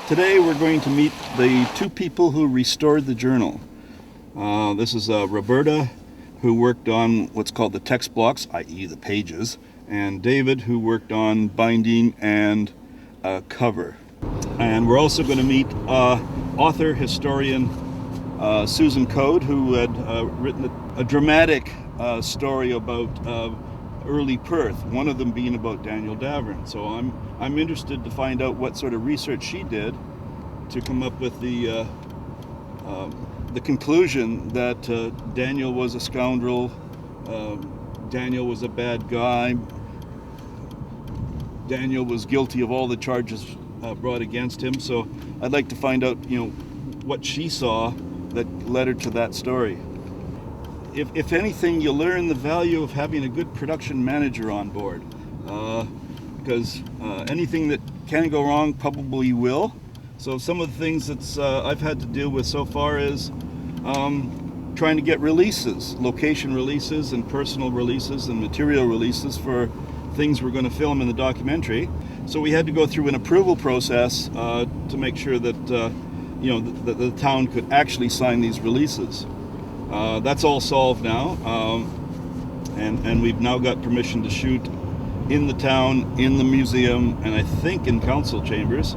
Today we're going to meet the two people who restored the journal. This is Roberta, who worked on what's called the text blocks, i.e. the pages, and David, who worked on binding and cover. And we're also going to meet author, historian Susan Code, who had written a dramatic story about early Perth, one of them being about Daniel Daverne. So I'm interested to find out what sort of research she did to come up with the conclusion that Daniel was a scoundrel, Daniel was a bad guy, Daniel was guilty of all the charges brought against him. So I'd like to find out, what she saw that led her to that story. If anything, you learn the value of having a good production manager on board, because anything that can go wrong probably will. So some of the things that I've had to deal with so far is trying to get releases, location releases and personal releases and material releases for things we're going to film in the documentary. So we had to go through an approval process to make sure that the town could actually sign these releases. That's all solved now, and we've now got permission to shoot in the town, in the museum, and I think in council chambers.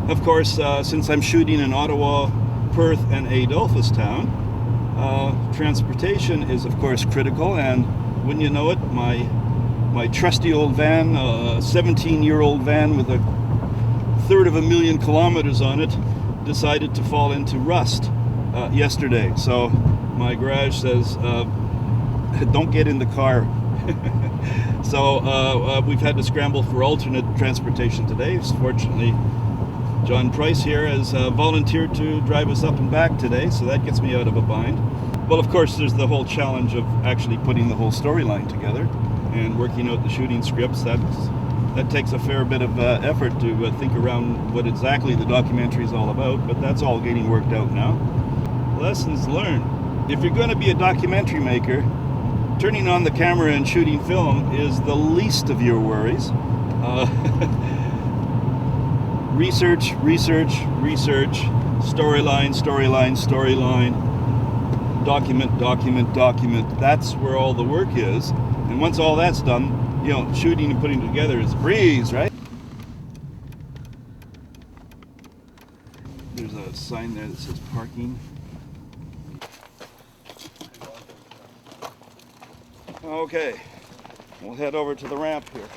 Of course, since I'm shooting in Ottawa, Perth, and Adolphustown, transportation is of course critical, and wouldn't you know it, my trusty old van, a 17-year-old van with a third of a million kilometers on it, decided to fall into rust yesterday. So my garage says, don't get in the car. So we've had to scramble for alternate transportation today. Fortunately, John Price here has volunteered to drive us up and back today, so that gets me out of a bind. Well, of course, there's the whole challenge of actually putting the whole storyline together and working out the shooting scripts. That takes a fair bit of effort to think around what exactly the documentary is all about, but that's all getting worked out now. Lessons learned. If you're going to be a documentary maker, turning on the camera and shooting film is the least of your worries. Research, storyline, document. That's where all the work is. And once all that's done, shooting and putting it together is a breeze, right? There's a sign there that says parking. Okay, we'll head over to the ramp here.